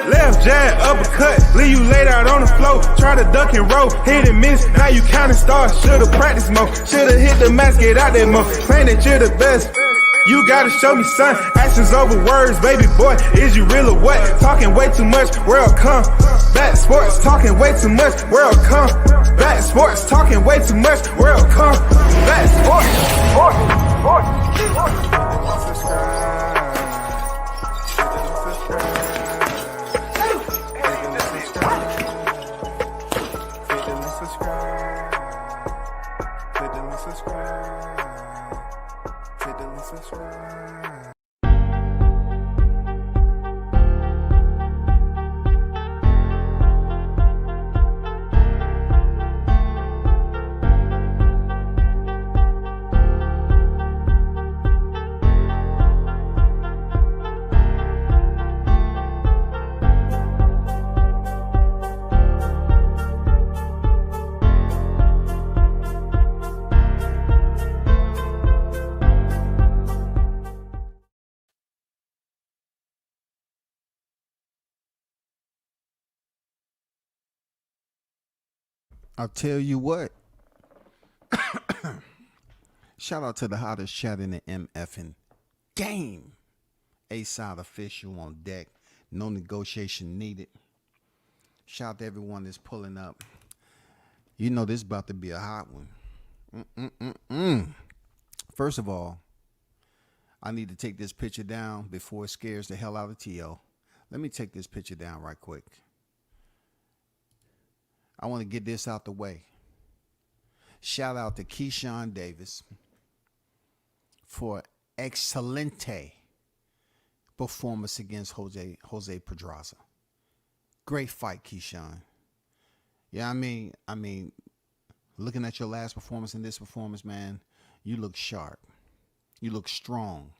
Left jab, uppercut, leave you laid out on the floor. Try to duck and roll, hit and miss, now you counting stars. Should've practiced more, should've hit the mask, get out there more. Claim that you're the best. You gotta show me, son. Actions over words, baby boy. Is you real or what? Talking way too much, world come. Back sports, talking way too much, world come. Back sports, talking way too much, world come. Back sports, I'll tell you what. Shout out to the hottest chat in the MFing game. A-side official on deck. No negotiation needed. Shout out to everyone that's pulling up. You know this is about to be a hot one. First of all, I need to take this picture down before it scares the hell out of T.O. Let me take this picture down right quick. I want to get this out the way. Shout out to Keyshawn Davis for excelente performance against Jose Pedraza. Great fight, Keyshawn. Yeah, I mean, looking at your last performance and this performance, man, you look sharp. You look strong.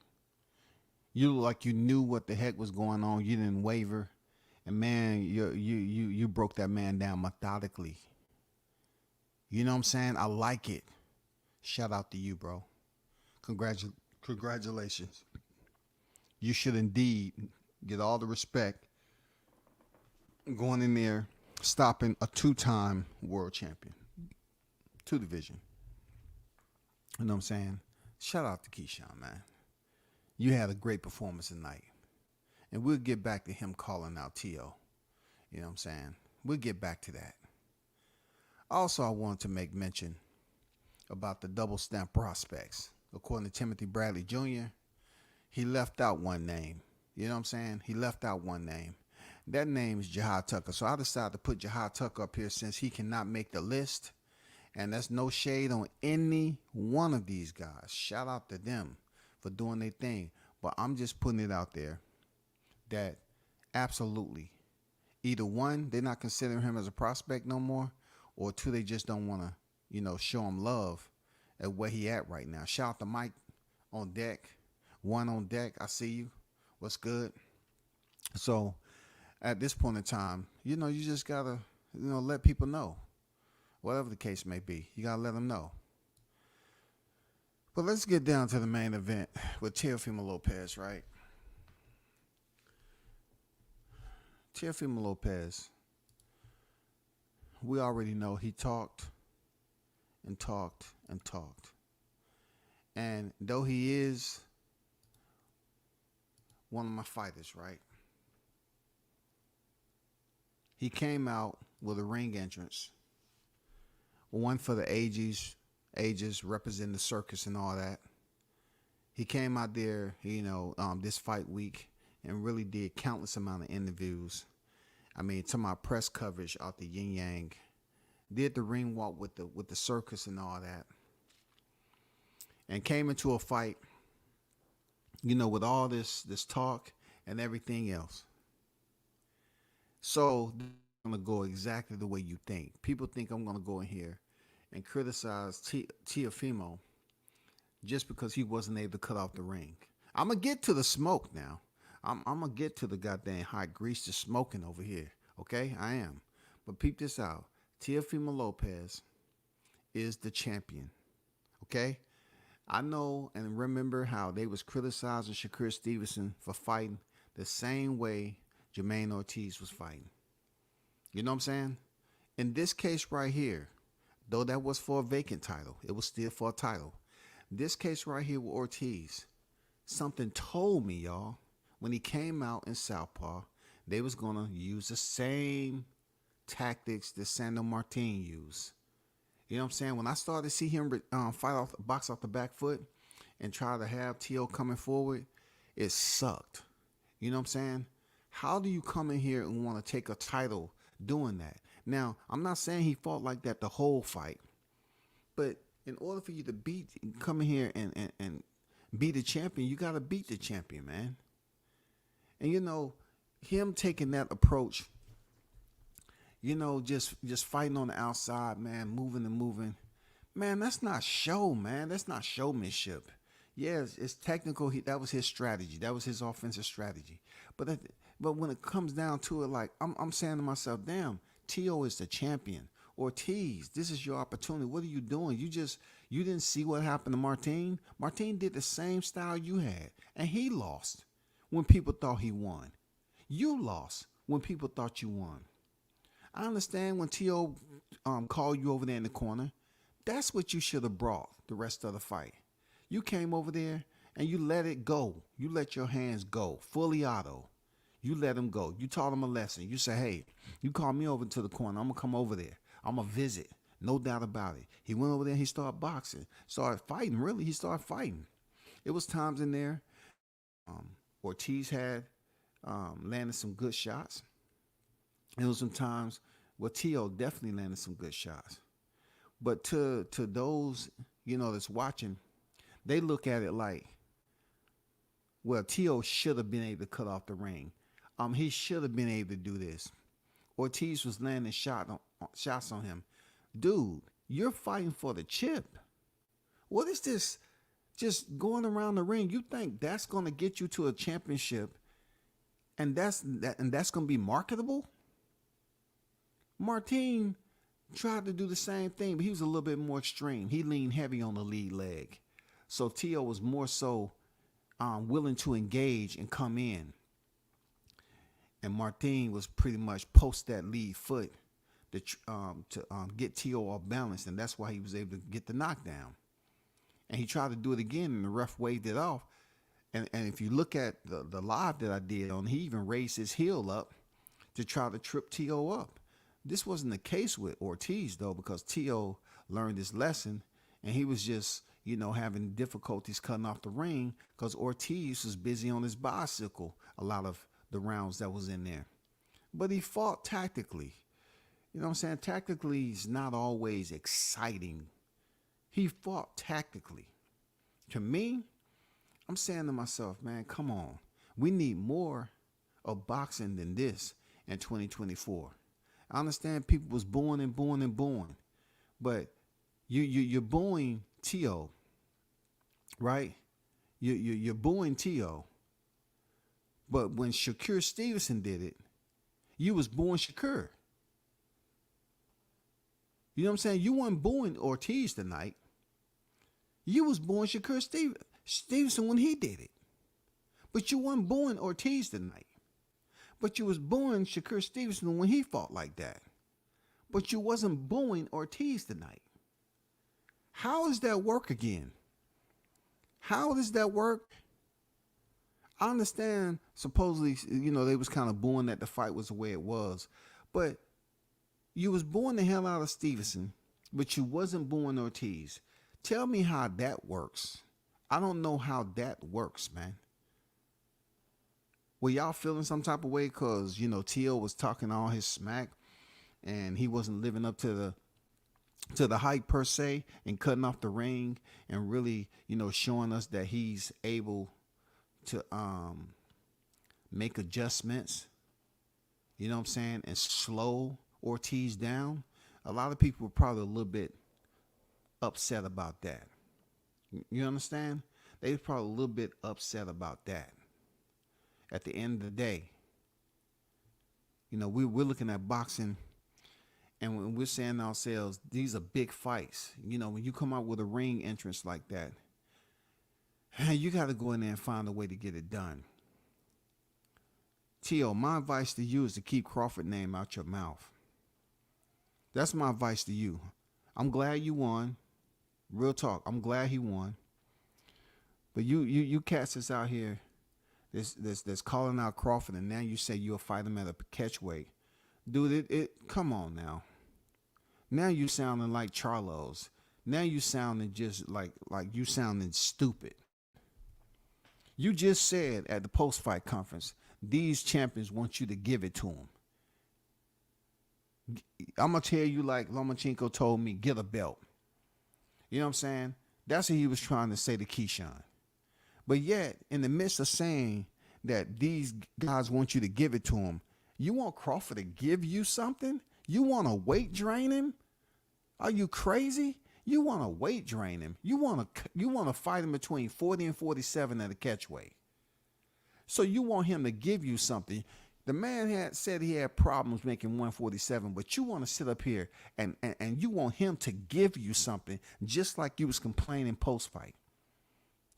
You look like you knew what the heck was going on. You didn't waver. And man, you broke that man down methodically. You know what I'm saying? I like it. Shout out to you, bro. Congratulations. You should indeed get all the respect going in there, stopping a 2-time world champion. 2 division. You know what I'm saying? Shout out to Keyshawn, man. You had a great performance tonight. And we'll get back to him calling out T.O. You know what I'm saying? We'll get back to that. Also, I wanted to make mention about the double stamp prospects. According to Timothy Bradley Jr., he left out one name. You know what I'm saying? He left out one name. That name is Jahad Tucker. So I decided to put Jahad Tucker up here since he cannot make the list. And that's no shade on any one of these guys. Shout out to them for doing their thing. But I'm just putting it out there that absolutely, either one, they're not considering him as a prospect no more, or 2, they just don't want to, show him love at where he at right now. Shout out to Mike on deck. 1 on deck. I see you. What's good? So at this point in time, you just got to, let people know. Whatever the case may be, you got to let them know. But let's get down to the main event with Teofimo Lopez, right? Teofimo Lopez, we already know he talked and talked and talked. And though he is one of my fighters, right? He came out with a ring entrance. One for the ages representing the circus and all that. He came out there, this fight week and really did countless amount of interviews. I mean, to my press coverage out the yin yang. Did the ring walk with the circus and all that. And came into a fight, with all this talk and everything else. So I'm going to go exactly the way you think. People think I'm going to go in here and criticize Teofimo just because he wasn't able to cut off the ring. I'm going to get to the smoke now. I'm going to get to the goddamn hot grease just smoking over here. Okay? I am. But peep this out. Teofimo Lopez is the champion. Okay? I know and remember how they was criticizing Shakur Stevenson for fighting the same way Jermaine Ortiz was fighting. You know what I'm saying? In this case right here, though that was for a vacant title, it was still for a title. This case right here with Ortiz, something told me, y'all, when he came out in Southpaw, they was going to use the same tactics that Sandro Martin used. You know what I'm saying? When I started to see him box off the back foot and try to have T.O. coming forward, it sucked. You know what I'm saying? How do you come in here and want to take a title doing that? Now, I'm not saying he fought like that the whole fight, but in order for you to come in here and be the champion, you got to beat the champion, man. And, you know, him taking that approach, you know, just fighting on the outside, man, moving and moving, man, that's not show, man. That's not showmanship. Yes, it's technical. That was his strategy. That was his offensive strategy. But when it comes down to it, like, I'm saying to myself, damn, T.O. is the champion. Ortiz, this is your opportunity. What are you doing? You didn't see what happened to Martin? Martin did the same style you had, and he lost when people thought he won. You lost when people thought you won. I understand when T.O. called you over there in the corner. That's what you should have brought the rest of the fight. You came over there and you let it go. You let your hands go, fully auto. You let him go. You taught him a lesson. You say, hey, you call me over to the corner. I'm going to come over there. I'm going to visit. No doubt about it. He went over there and he started boxing. Started fighting, really. He started fighting. It was times in there. Ortiz had landed some good shots. There was some times where T.O. definitely landed some good shots. But to those, you know, that's watching, they look at it like, well, T.O. should have been able to cut off the ring. He should have been able to do this. Ortiz was landing shots on him. Dude, you're fighting for the chip. What is this? Just going around the ring. You think that's going to get you to a championship and that's going to be marketable? Martin tried to do the same thing, but he was a little bit more extreme. He leaned heavy on the lead leg. So T.O. was more so willing to engage and come in. And Martin was pretty much post that lead foot to get T.O. off balance, and that's why he was able to get the knockdown. And he tried to do it again, and the ref waved it off. And if you look at the live that I did on, he even raised his heel up to try to trip T.O. up. This wasn't the case with Ortiz, though, because T.O. learned his lesson, and he was just, you know, having difficulties cutting off the ring because Ortiz was busy on his bicycle a lot of the rounds that was in there. But he fought tactically. You know what I'm saying? Tactically is not always exciting. He fought tactically. To me, I'm saying to myself, man, come on. We need more of boxing than this in 2024. I understand people was booing and booing and booing, but you're booing T.O., right? You're booing T.O., but when Shakur Stevenson did it, you was booing Shakur. You know what I'm saying? You weren't booing Ortiz tonight. You was booing Shakur Stevenson when he did it. But you weren't booing Ortiz tonight. But you was booing Shakur Stevenson when he fought like that. But you wasn't booing Ortiz tonight. How does that work again? How does that work? I understand supposedly, you know, they was kind of booing that the fight was the way it was. But you was booing the hell out of Stevenson, but you wasn't booing Ortiz. Tell me how that works. I don't know how that works, man. Were y'all feeling some type of way because, you know, T.O. was talking all his smack and he wasn't living up to the hype per se and cutting off the ring and really, you know, showing us that he's able to make adjustments, you know what I'm saying, and slow Ortiz down? A lot of people were probably a little bit upset about that. You understand? They were probably a little bit upset about that. At the end of the day, you know, we're looking at boxing and when we're saying to ourselves, these are big fights. You know, when you come out with a ring entrance like that, you got to go in there and find a way to get it done. Tio, my advice to you is to keep Crawford name out your mouth. That's my advice to you. I'm glad you won. Real talk. I'm glad he won. But you cats that's out here that's calling out Crawford, and now you say you'll fight him at a catch weight. Dude, it come on now. Now you sounding like Charlos. Now you sounding just like you sounding stupid. You just said at the post-fight conference, these champions want you to give it to them. I'm going to tell you like Lomachenko told me, get a belt. You know what I'm saying? That's what he was trying to say to Keyshawn. But yet, in the midst of saying that these guys want you to give it to him, you want Crawford to give you something? You want to weight drain him? Are you crazy? You want to weight drain him. You want to fight him between 40 and 47 at a catch weight. So you want him to give you something. The man had said he had problems making 147, but you want to sit up here and you want him to give you something just like you was complaining post-fight.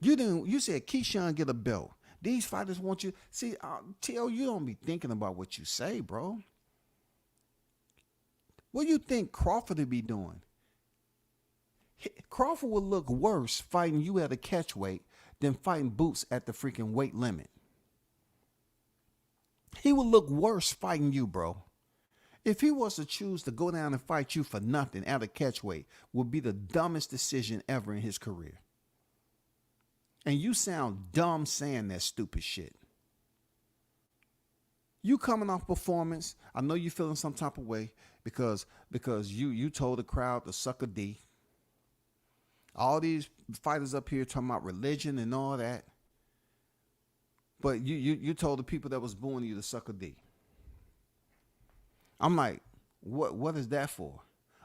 You said Keyshawn get a belt. These fighters want you. See, T.O., you don't be thinking about what you say, bro. What do you think Crawford would be doing? Crawford would look worse fighting you at a catch weight than fighting Boots at the freaking weight limit. He would look worse fighting you, bro. If he was to choose to go down and fight you for nothing at a catch weight, would be the dumbest decision ever in his career. And you sound dumb saying that stupid shit. You coming off performance, I know you feeling some type of way because you told the crowd to suck a D. All these fighters up here talking about religion and all that. But you told the people that was booing you to suck a D. I'm like, what is that for?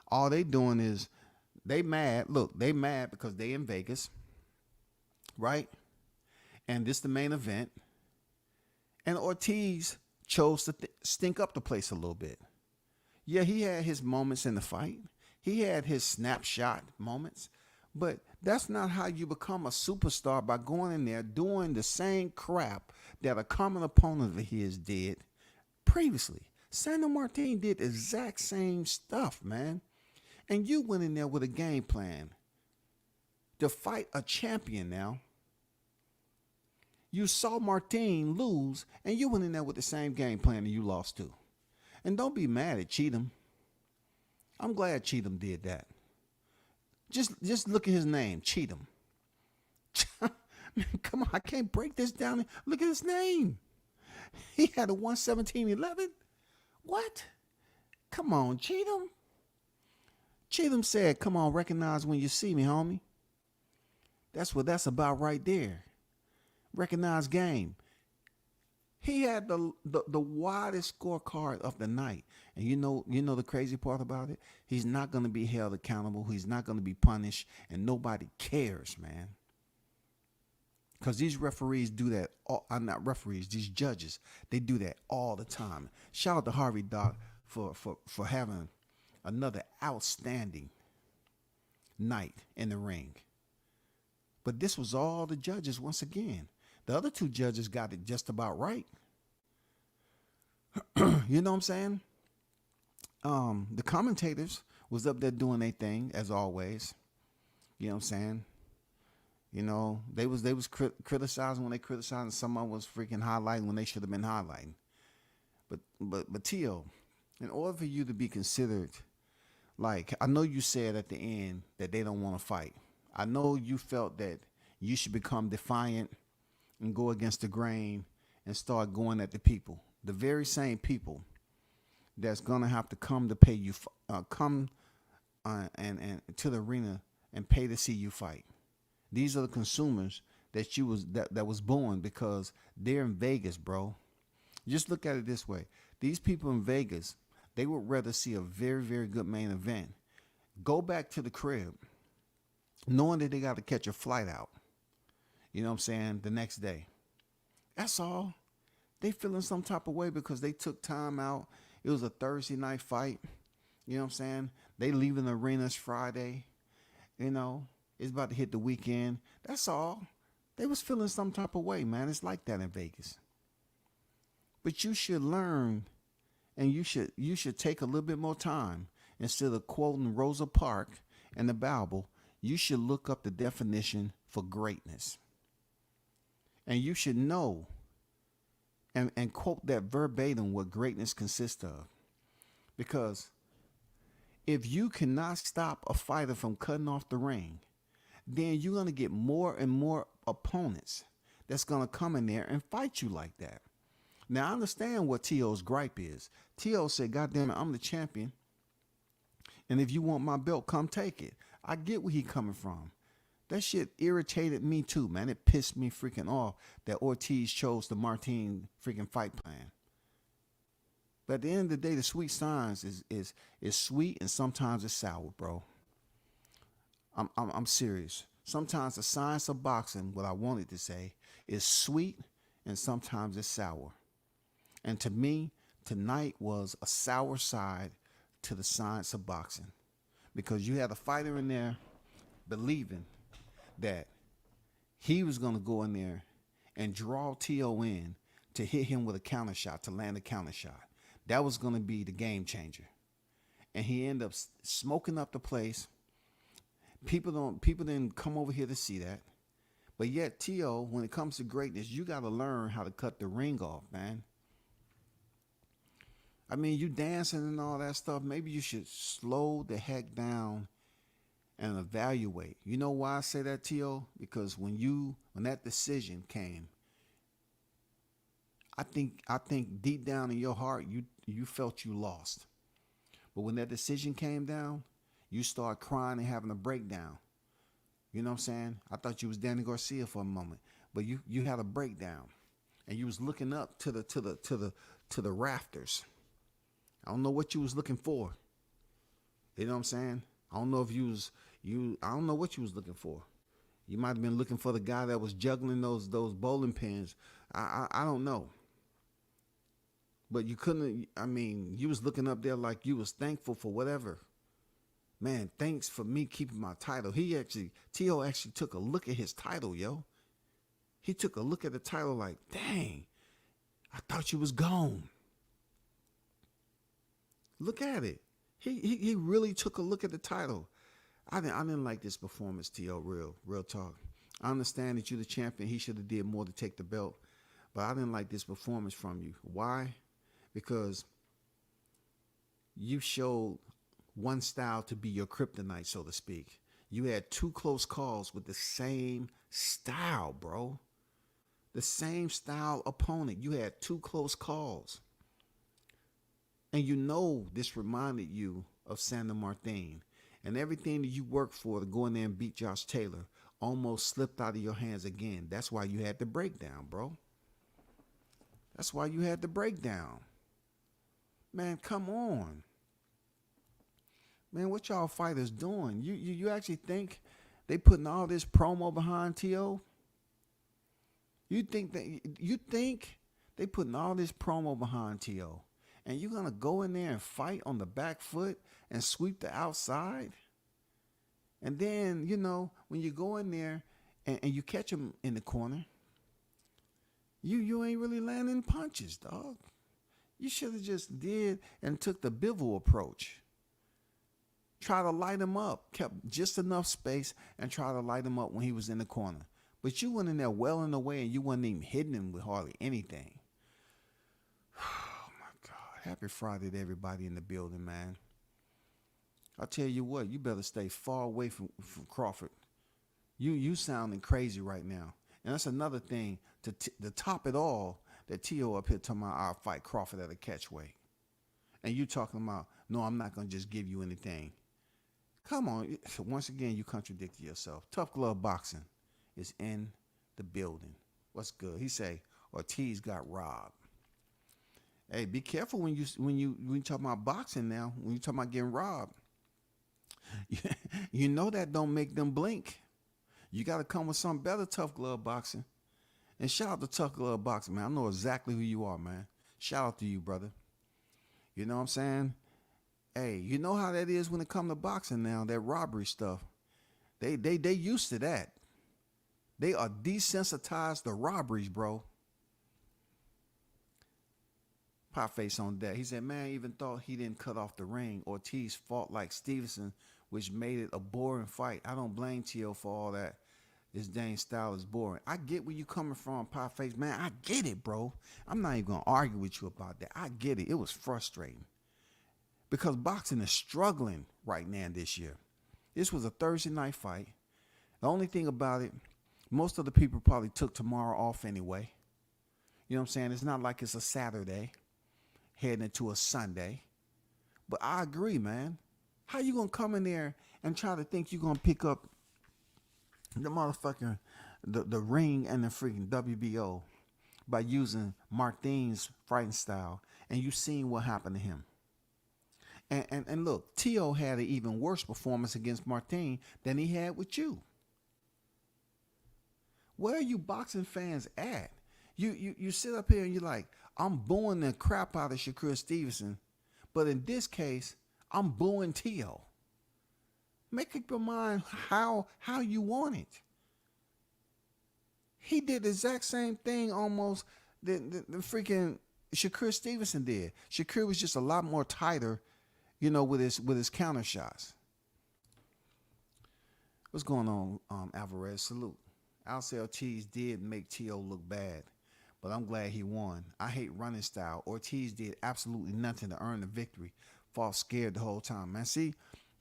All they doing is they mad. Look, they mad because they in Vegas, right? And this the main event. And Ortiz chose to stink up the place a little bit. Yeah, he had his moments in the fight. He had his snapshot moments. But that's not how you become a superstar, by going in there doing the same crap that a common opponent of his did previously. Sandro Martin did the exact same stuff, man. And you went in there with a game plan to fight a champion now. You saw Martin lose, and you went in there with the same game plan and you lost too. And don't be mad at Cheatham. I'm glad Cheatham did that. Just look at his name, Cheatham. Come on, I can't break this down. Look at his name. He had a 117.11. What? Come on, Cheatham. Cheatham said, come on, recognize when you see me, homie. That's what that's about right there. Recognize game. He had the widest scorecard of the night. And you know the crazy part about it? He's not going to be held accountable. He's not going to be punished. And nobody cares, man. Because these referees do that. Not referees, these judges. They do that all the time. Shout out to Harvey Doc for having another outstanding night in the ring. But this was all the judges once again. The other two judges got it just about right. You know what I'm saying? The commentators was up there doing their thing as always. You know what I'm saying? You know, they was criticizing when they criticized, and someone was freaking highlighting when they should have been highlighting. But Tio, in order for you to be considered, like, I know you said at the end that they don't want to fight. I know you felt that you should become defiant and go against the grain and start going at the people. The very same people that's gonna have to come to pay you, and to the arena and pay to see you fight. These are the consumers that was born because they're in Vegas, bro. Just look at it this way: these people in Vegas, they would rather see a very, very good main event, go back to the crib, knowing that they got to catch a flight out. You know what I'm saying? The next day. That's all. They feeling some type of way because they took time out. It was a Thursday night fight. You know what I'm saying? They leaving the arenas Friday. You know, it's about to hit the weekend. That's all. They was feeling some type of way, man. It's like that in Vegas. But you should learn, and you should take a little bit more time. Instead of quoting Rosa Parks and the Bible, you should look up the definition for greatness. And you should know and quote that verbatim what greatness consists of. Because if you cannot stop a fighter from cutting off the ring, then you're going to get more and more opponents that's going to come in there and fight you like that. Now, I understand what T.O.'s gripe is. T.O. said, God damn it, I'm the champion. And if you want my belt, come take it. I get where he coming from. That shit irritated me too, man. It pissed me freaking off that Ortiz chose the Martin freaking fight plan. But at the end of the day, the sweet science is sweet and sometimes it's sour, bro. I'm serious. Sometimes the science of boxing, what I wanted to say, is sweet and sometimes it's sour. And to me, tonight was a sour side to the science of boxing, because you had a fighter in there believing that he was going to go in there and draw T.O. in to hit him with a counter shot, to land a counter shot. That was going to be the game changer. And he ended up smoking up the place. People didn't come over here to see that. But yet, T.O., when it comes to greatness, you got to learn how to cut the ring off, man. I mean, you dancing and all that stuff. Maybe you should slow the heck down and evaluate. You know why I say that, T.O.? Because when that decision came, I think deep down in your heart, you felt you lost. But when that decision came down, you start crying and having a breakdown. You know what I'm saying? I thought you was Danny Garcia for a moment, but you had a breakdown, and you was looking up to the rafters. I don't know what you was looking for. You know what I'm saying? I don't know if I don't know what you was looking for. You might have been looking for the guy that was juggling those bowling pins. I don't know. But you couldn't, I mean, you was looking up there like you was thankful for whatever. Man, thanks for me keeping my title. T.O. actually took a look at his title, yo. He took a look at the title like, dang, I thought you was gone. Look at it. He really took a look at the title. I didn't like this performance, T.O. Real talk. I understand that you're the champion. He should have did more to take the belt. But I didn't like this performance from you. Why? Because you showed one style to be your kryptonite, so to speak. You had two close calls with the same style, bro. The same style opponent. You had two close calls. And you know this reminded you of Santa Martin. And everything that you worked for to go in there and beat Josh Taylor almost slipped out of your hands again. That's why you had the breakdown, bro. That's why you had the breakdown. Man, come on. Man, what y'all fighters doing? You actually think they putting all this promo behind T.O.? You think they putting all this promo behind T.O.? And you're going to go in there and fight on the back foot and sweep the outside? And then, you know, when you go in there and you catch him in the corner, you ain't really landing punches, dog. You should have just did and took the Bivol approach. Try to light him up, kept just enough space and try to light him up when he was in the corner. But you went in there well in the way and you wasn't even hitting him with hardly anything. Happy Friday to everybody in the building, man. I'll tell you what, you better stay far away from Crawford. You sounding crazy right now. And that's another thing to top it all, that T.O. up here talking about I'll fight Crawford at a catchweight. And you talking about, no, I'm not going to just give you anything. Come on. Once again, you contradicted yourself. Tough Glove Boxing is in the building. What's good? He say, Ortiz got robbed. Hey, be careful when you talk about boxing now. When you talk about getting robbed, you know that don't make them blink. You got to come with something better, Tough Glove Boxing. And shout out to Tough Glove Boxing, man. I know exactly who you are, man. Shout out to you, brother. You know what I'm saying? Hey, you know how that is when it comes to boxing now, that robbery stuff. They used to that. They are desensitized to robberies, bro. Pop face on that. He said, man, even thought he didn't cut off the ring. Ortiz fought like Stevenson, which made it a boring fight. I don't blame Tio for all that. This dang style is boring. I get where you coming from, Pop face. Man, I get it, bro. I'm not even going to argue with you about that. I get it. It was frustrating. Because boxing is struggling right now this year. This was a Thursday night fight. The only thing about it, most of the people probably took tomorrow off anyway. You know what I'm saying? It's not like it's a Saturday heading into a Sunday. But I agree, man. How you going to come in there and try to think you're going to pick up the motherfucking, the ring and the freaking WBO by using Martin's fighting style, and you seen what happened to him? And look, Tio had an even worse performance against Martin than he had with you. Where are you boxing fans at? You sit up here and you're like, I'm booing the crap out of Shakur Stevenson, but in this case, I'm booing Tio. Make up your mind how you want it. He did the exact same thing almost that the freaking Shakur Stevenson did. Shakur was just a lot more tighter, you know, with his counter shots. What's going on, Alvarez? Salute. I'll say Ortiz did make Tio look bad, but I'm glad he won. I hate running style. Ortiz did absolutely nothing to earn the victory. Fought scared the whole time, man. See,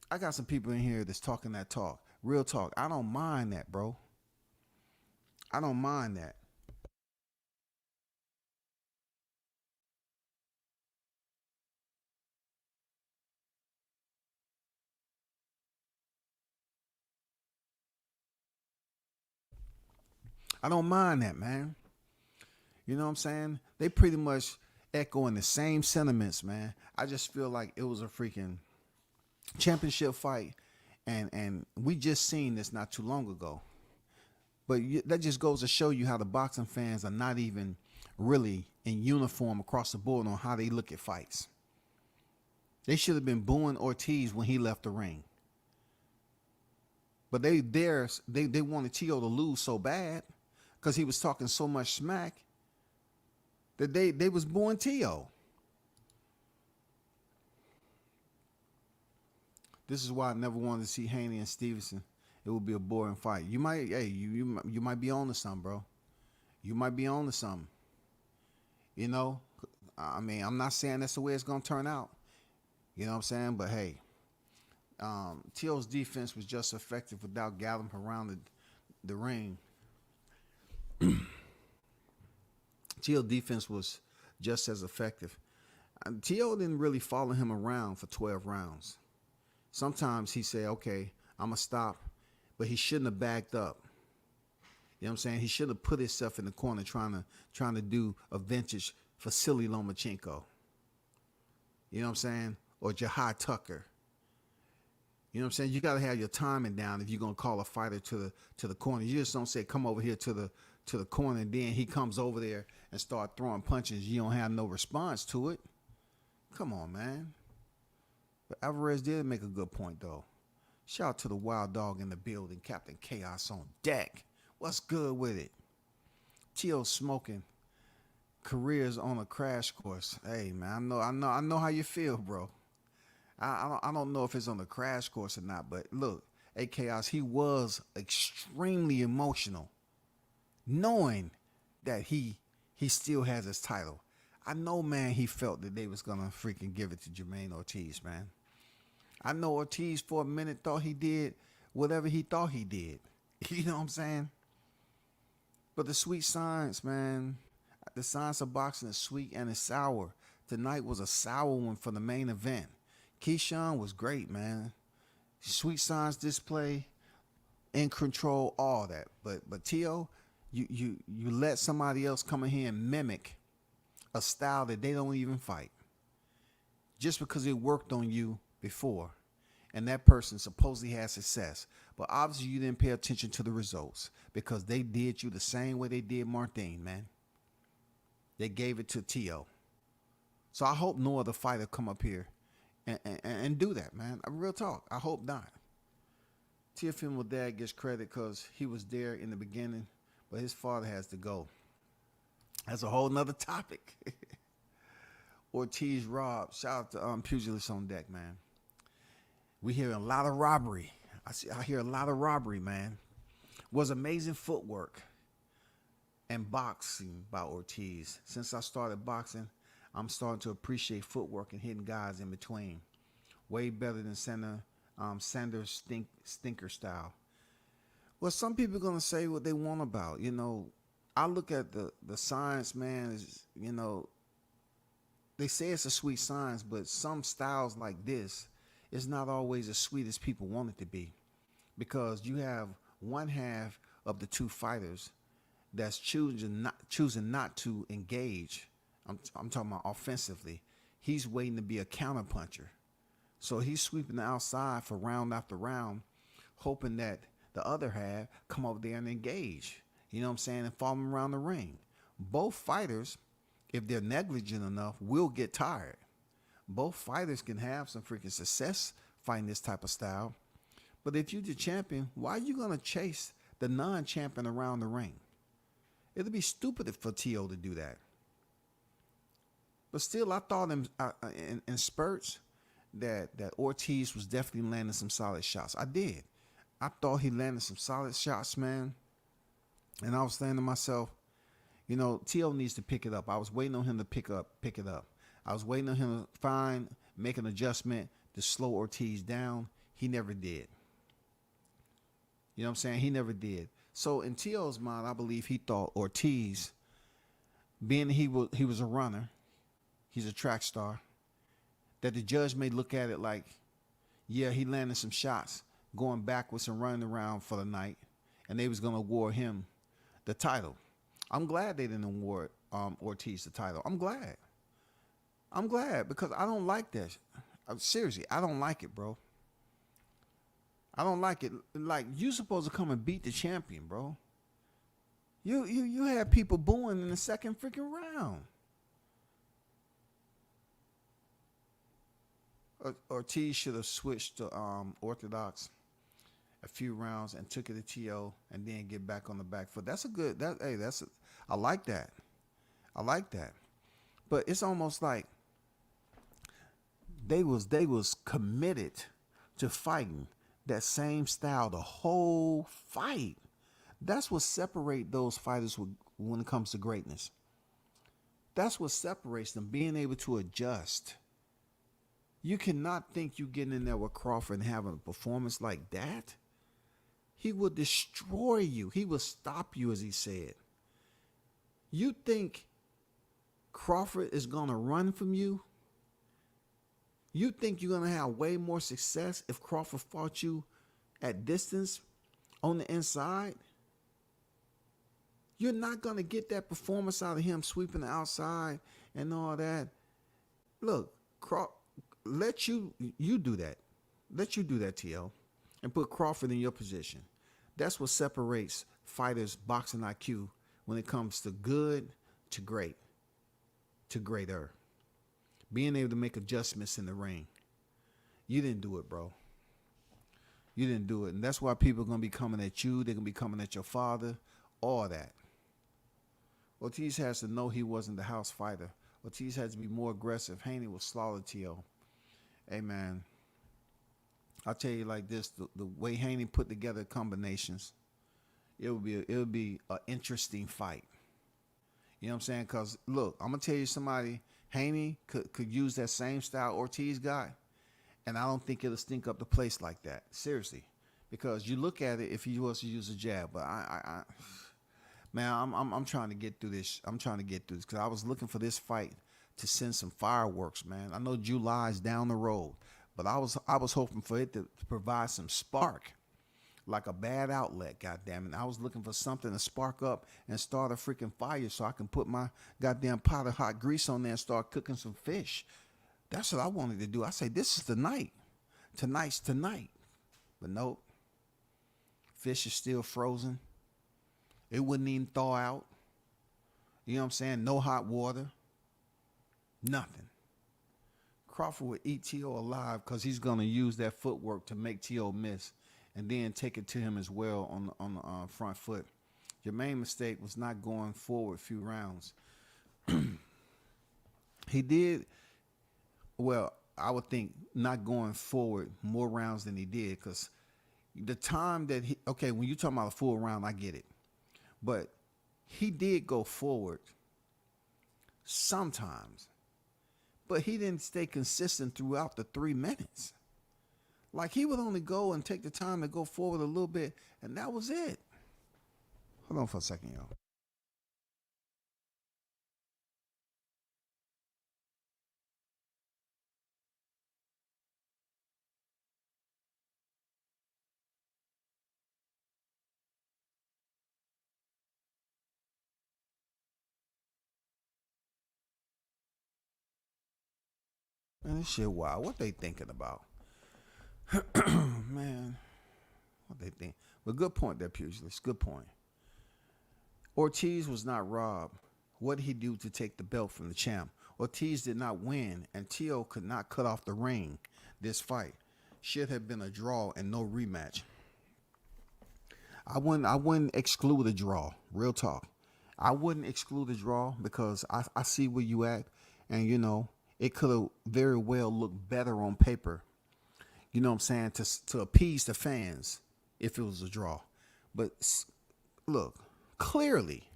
I got some people in here that's talking that talk. Real talk. I don't mind that, bro. I don't mind that. I don't mind that, man. You know what I'm saying? They pretty much echoing the same sentiments, man. I just feel like it was a freaking championship fight, and we just seen this not too long ago. But that just goes to show you how the boxing fans are not even really in uniform across the board on how they look at fights. They should have been booing Ortiz when he left the ring. But they wanted Tio to lose so bad because he was talking so much smack that they was booing Tio. This is why I never wanted to see Haney and Stevenson. It would be a boring fight. You might, hey, you might be on to something, bro. You might be on to something. You know, I mean, I'm not saying that's the way it's gonna turn out. You know what I'm saying? But hey, Tio's defense was just effective without galloping around the ring. Tio's defense was just as effective. Tio didn't really follow him around for 12 rounds. Sometimes he said, okay, I'm going to stop, but he shouldn't have backed up. You know what I'm saying? He should have put himself in the corner trying to do a vintage Vasily Lomachenko. You know what I'm saying? Or Jahai Tucker. You know what I'm saying? You got to have your timing down if you're going to call a fighter to the corner. You just don't say, come over here to the corner, and then he comes over there and start throwing punches. You don't have no response to it. Come on, man. But Alvarez did make a good point, though. Shout out to the wild dog in the building, Captain Chaos on deck. What's good with it? Tio smoking. Careers on a crash course. Hey, man, I know how you feel, bro. I don't know if it's on a crash course or not, but look, hey, Chaos, he was extremely emotional, knowing that he still has his title. I know, man, he felt that they was gonna freaking give it to Jermaine Ortiz, man. I know Ortiz for a minute thought he did whatever he thought he did. You know what I'm saying? But the sweet science, man, the science of boxing is sweet and it's sour. Tonight was a sour one for the main event. Keyshawn was great, man. Sweet science display, in control, all that. But Tio, you let somebody else come in here and mimic a style that they don't even fight. Just because it worked on you before, and that person supposedly had success. But obviously you didn't pay attention to the results because they did you the same way they did Martin, man. They gave it to Tio. So I hope no other fighter come up here and do that, man. Real talk. I hope not. Teofimo dad gets credit because he was there in the beginning, but his father has to go. That's a whole nother topic. Ortiz Rob. Shout out to Pugilist on deck, man. We hear a lot of robbery. I hear a lot of robbery, man. Was amazing footwork and boxing by Ortiz. Since I started boxing, I'm starting to appreciate footwork and hitting guys in between. Way better than Sanders stinker style. Well, some people are going to say what they want about. I look at the science, man, is, they say it's a sweet science, but some styles like this is not always as sweet as people want it to be. Because you have one half of the two fighters that's choosing not to engage. I'm talking about offensively. He's waiting to be a counterpuncher. So he's sweeping the outside for round after round, hoping that the other half come over there and engage. You know what I'm saying? And follow him around the ring. Both fighters, if they're negligent enough, will get tired. Both fighters can have some freaking success fighting this type of style. But if you're the champion, why are you going to chase the non-champion around the ring? It'd be stupid for T.O. to do that. But still, I thought in spurts that Ortiz was definitely landing some solid shots. I did. I thought he landed some solid shots, man. And I was saying to myself, T.O. needs to pick it up. I was waiting on him to pick it up. I was waiting on him to make an adjustment to slow Ortiz down. He never did. You know what I'm saying? He never did. So in T.O.'s mind, I believe he thought Ortiz, being he was a runner, he's a track star, that the judge may look at it like, yeah, he landed some shots going backwards and running around for the night, and they was going to award him the title. I'm glad they didn't award Ortiz the title. I'm glad because I don't like that. Seriously, I don't like it, bro. I don't like it. Like, you supposed to come and beat the champion, bro. You had people booing in the second freaking round. Ortiz should have switched to orthodox a few rounds and took it to T.O. and then get back on the back foot. I like that. I like that. But it's almost like they was committed to fighting that same style the whole fight. That's what separates those fighters when it comes to greatness. That's what separates them, being able to adjust. You cannot think you getting in there with Crawford and having a performance like that. He will destroy you. He will stop you, as he said. You think Crawford is going to run from you? You think you're going to have way more success if Crawford fought you at distance on the inside? You're not going to get that performance out of him sweeping the outside and all that. Look, let you do that. Let you do that, T.O., and put Crawford in your position. That's what separates fighters' boxing IQ when it comes to good to great to greater. Being able to make adjustments in the ring. You didn't do it, bro. You didn't do it. And that's why people are going to be coming at you. They're going to be coming at your father. All that. Ortiz has to know he wasn't the house fighter. Ortiz has to be more aggressive. Haney will slaughter T.O. Hey, man. I'll tell you like this. The way Haney put together combinations, it would be an interesting fight. You know what I'm saying? Because, look, I'm going to tell you somebody, Haney could use that same style Ortiz got, and I don't think it'll stink up the place like that. Seriously. Because you look at it if he was to use a jab. But, I'm trying to get through this. I'm trying to get through this because I was looking for this fight to send some fireworks, man. I know July's down the road, but I was hoping for it to provide some spark, like a bad outlet, goddammit. I was looking for something to spark up and start a freaking fire so I can put my goddamn pot of hot grease on there and start cooking some fish. That's what I wanted to do. I say, this is the night. Tonight's tonight. But nope. Fish is still frozen. It wouldn't even thaw out. You know what I'm saying? No hot water. Nothing. Crawford would eat T.O. alive because he's going to use that footwork to make T.O. miss and then take it to him as well on the front foot. Your main mistake was not going forward a few rounds. He did Well, I would think not going forward more rounds than he did, because the time that he, okay, when you talking about a full round, I get it, but he did go forward sometimes, but he didn't stay consistent throughout the 3 minutes. Like, he would only go and take the time to go forward a little bit, and that was it. Hold on for a second, y'all. Man, this shit wild. What they thinking about? Man, what they think? But good point there, Pugilist. Good point. Ortiz was not robbed. What did he do to take the belt from the champ? Ortiz did not win, and Tio could not cut off the ring. This fight should have been a draw and no rematch. I wouldn't exclude a draw. Real talk. I wouldn't exclude a draw because I see where you at, and it could have very well looked better on paper. You know what I'm saying, to appease the fans if it was a draw. But look, clearly,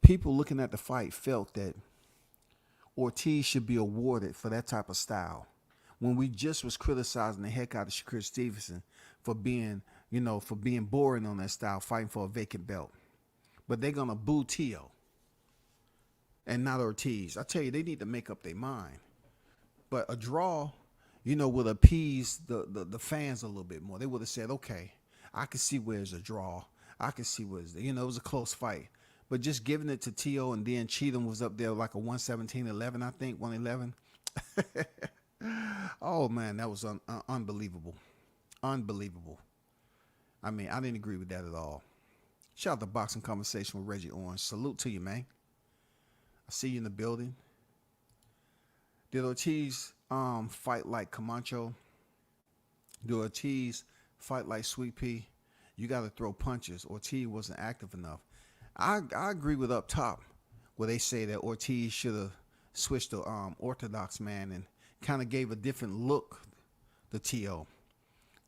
people looking at the fight felt that Ortiz should be awarded for that type of style. When we just was criticizing the heck out of Shakur Stevenson for being boring on that style, fighting for a vacant belt. But they're gonna boo Tio and not Ortiz. I tell you, they need to make up their mind. But a draw, would appease the fans a little bit more. They would have said, okay, I can see where it's a draw. I can see where it's, it was a close fight. But just giving it to Tio, and then Cheatham was up there like a 117-11, I think, 111. Oh, man, that was unbelievable. Unbelievable. I mean, I didn't agree with that at all. Shout out to Boxing Conversation with Reggie Orange. Salute to you, man. I see you in the building. Did Ortiz fight like Camacho? Did Ortiz fight like Sweet Pea? You got to throw punches. Ortiz wasn't active enough. I agree with up top where they say that Ortiz should have switched to Orthodox, man, and kind of gave a different look to T.O.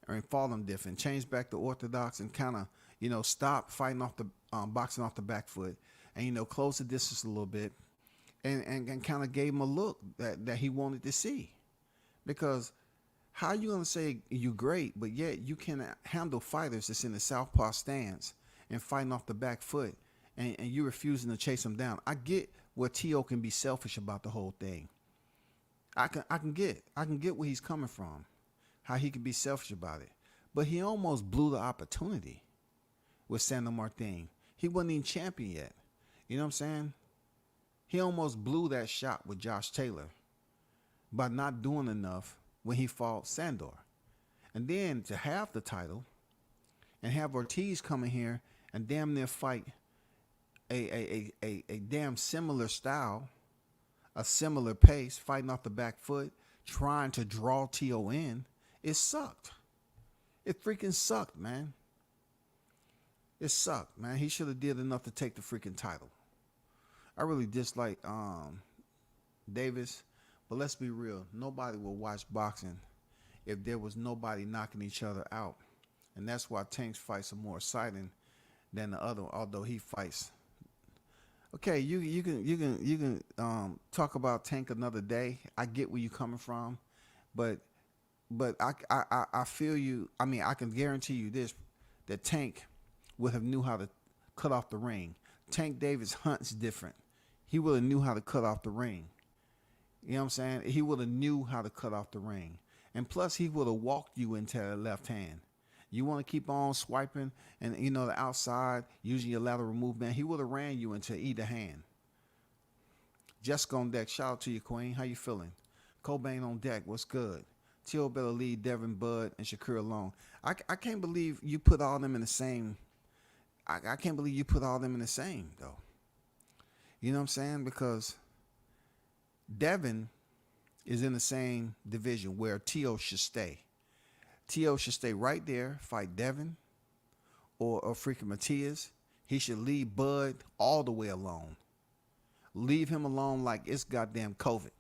and fought him different. Changed back to Orthodox and kind of, stop fighting off the boxing off the back foot and, close the distance a little bit and kind of gave him a look that he wanted to see. Because how you going to say you great, but yet you can handle fighters that's in the southpaw stance and fighting off the back foot and you refusing to chase them down? I get where T.O. can be selfish about the whole thing. I can get where he's coming from, how he can be selfish about it. But he almost blew the opportunity with Sandor Martin. He wasn't even champion yet. You know what I'm saying? He almost blew that shot with Josh Taylor by not doing enough when he fought Sandor. And then to have the title and have Ortiz come in here and damn near fight a damn similar style, a similar pace, fighting off the back foot, trying to draw T.O. in, it sucked. It freaking sucked, man. It sucked, man. He should have did enough to take the freaking title. I really dislike Davis, but let's be real. Nobody will watch boxing if there was nobody knocking each other out. And that's why Tank's fights are more exciting than the other, although he fights. Okay, you can talk about Tank another day. I get where you're coming from, but I feel you. I mean, I can guarantee you this, that Tank would have knew how to cut off the ring. Tank Davis hunts different. He would have knew how to cut off the ring. You know what I'm saying? He would have knew how to cut off the ring. And plus, he would have walked you into the left hand. You want to keep on swiping and, the outside, using your lateral movement, he would have ran you into either hand. Jessica on deck. Shout out to you, Queen. How you feeling? Cobain on deck. What's good? T.O. better leave Devin, Bud, and Shakur alone. I can't believe you put all them in the same. I can't believe you put all them in the same, though. You know what I'm saying? Because Devin is in the same division where T.O. should stay. T.O. should stay right there, fight Devin or freaking Matias. He should leave Bud all the way alone. Leave him alone like it's goddamn COVID.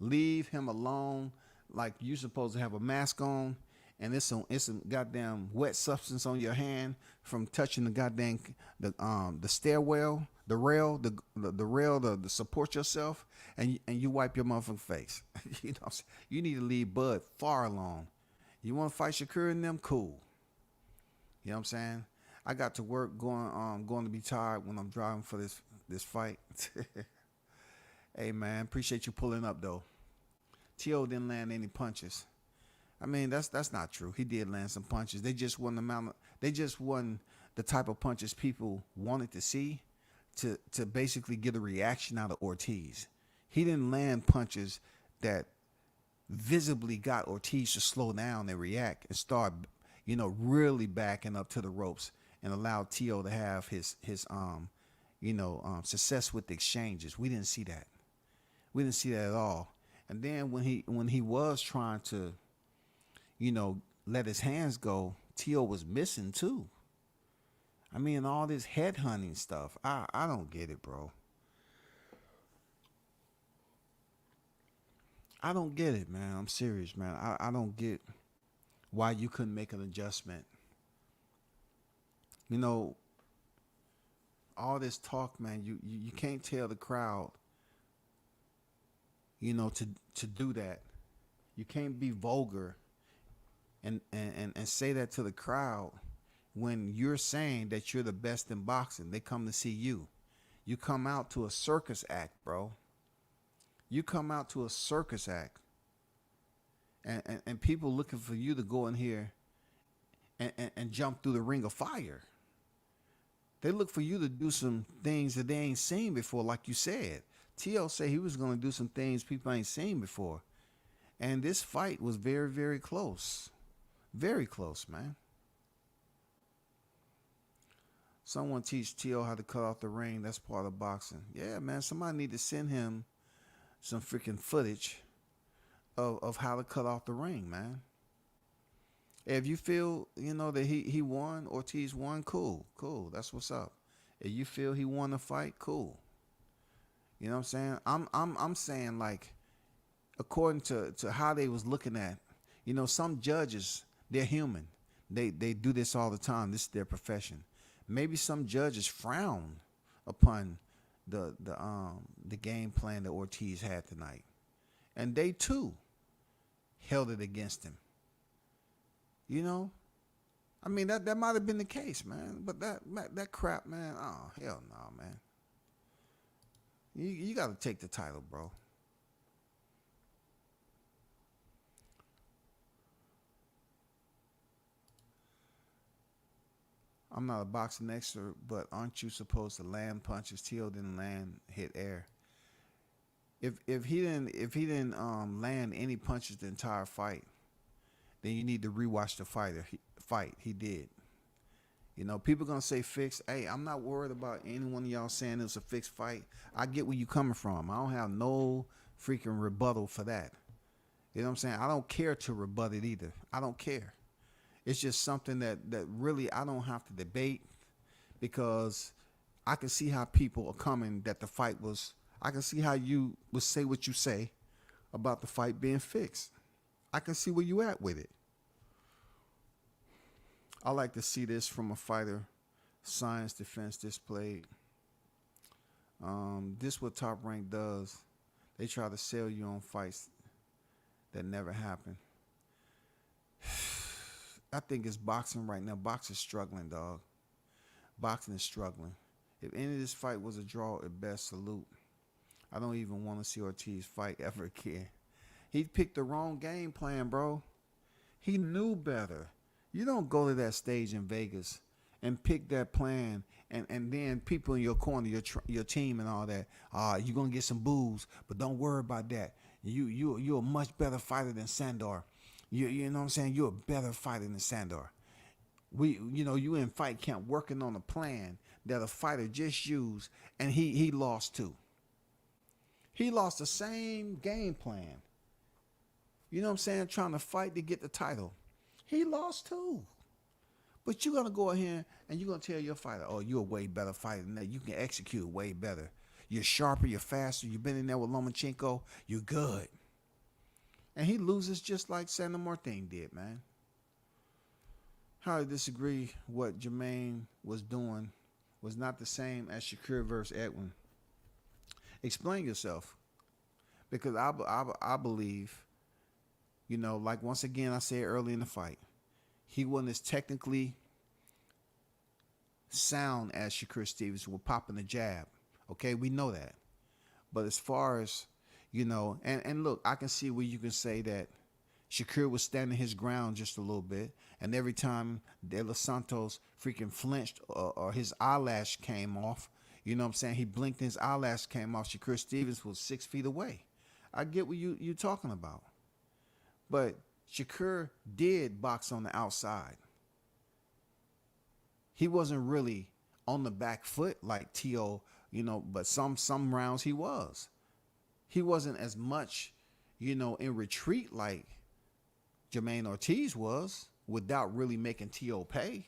Leave him alone like you supposed to have a mask on and it's some goddamn wet substance on your hand from touching the goddamn the stairwell, the rail, the rail to support yourself, and you wipe your motherfucking face. You know what I'm saying? You need to leave Bud far alone. You want to fight Shakur and them? Cool. You know what I'm saying? I got to work going to be tired when I'm driving for this fight. Hey man, appreciate you pulling up though. T.O. didn't land any punches. I mean, that's not true. He did land some punches. They just wasn't the type of punches people wanted to see to basically get a reaction out of Ortiz. He didn't land punches that visibly got Ortiz to slow down and react and start, really backing up to the ropes and allow T.O. to have his success with the exchanges. We didn't see that. We didn't see that at all. And then when he was trying to, let his hands go, T.O. was missing too. I mean, all this headhunting stuff, I don't get it, bro. I don't get it, man. I'm serious, man. I don't get why you couldn't make an adjustment. All this talk, man, you can't tell the crowd, to do that. You can't be vulgar and say that to the crowd when you're saying that you're the best in boxing. They come to see you. You come out to a circus act, bro. You come out to a circus act. And people looking for you to go in here and jump through the ring of fire. They look for you to do some things that they ain't seen before, like you said. T.O. said he was going to do some things people ain't seen before. And this fight was very, very close. Very close, man. Someone teach T.O. how to cut off the ring. That's part of boxing. Yeah, man. Somebody need to send him some freaking footage of how to cut off the ring, man. If you feel, that he won, Ortiz won, cool. That's what's up. If you feel he won the fight, cool. You know what I'm saying? I'm saying, like, according to how they was looking at, some judges, they're human. They do this all the time. This is their profession. Maybe some judges frown upon the game plan that Ortiz had tonight. And they too held it against him. I mean, that might have been the case, man. But that crap, man, oh, hell no, man. You got to take the title, bro. I'm not a boxing expert, but aren't you supposed to land punches? T.O. didn't hit air. If he didn't land any punches the entire fight, then you need to rewatch the fight. He did. People gonna say fixed. Hey, I'm not worried about any one of y'all saying it was a fixed fight. I get where you coming from. I don't have no freaking rebuttal for that. You know what I'm saying? I don't care to rebut it either. I don't care. It's just something that really I don't have to debate, because I can see how people are coming that the fight was. I can see how you would say what you say about the fight being fixed. I can see where you at with it. I like to see this from a fighter. Science defense displayed. This what Top Rank does. They try to sell you on fights that never happen. I think it's boxing right now. Boxing's struggling, dog. Boxing is struggling. If any of this fight was a draw, at best, salute. I don't even want to see Ortiz fight ever again. He picked the wrong game plan, bro. He knew better. You don't go to that stage in Vegas and pick that plan, and then people in your corner, your team and all that. You're going to get some boos, but don't worry about that. You're a much better fighter than Sandor. You know what I'm saying? You're a better fighter than Sandor. You in fight camp working on a plan that a fighter just used, and he lost too. He lost the same game plan. You know what I'm saying? Trying to fight to get the title. He lost too. But you're going to go ahead and you're going to tell your fighter, oh, you're a way better fighter than that. You can execute way better. You're sharper, you're faster. You've been in there with Lomachenko. You're good. And he loses just like Sandor Martin did, man. Highly disagree what Jermaine was doing was not the same as Shakur versus Edwin. Explain yourself. Because I believe, like once again I said early in the fight, he wasn't as technically sound as Shakur Stevenson with popping the jab. Okay, we know that. But as far as, and look, I can see where you can say that Shakur was standing his ground just a little bit, and every time De Los Santos freaking flinched or his eyelash came off, you know what I'm saying, he blinked and his eyelash came off, Shakur Stevens was 6 feet away. I get what you're talking about. But Shakur did box on the outside. He wasn't really on the back foot like Teo, but some rounds he was. He wasn't as much, in retreat like Jermaine Ortiz was without really making Teo pay.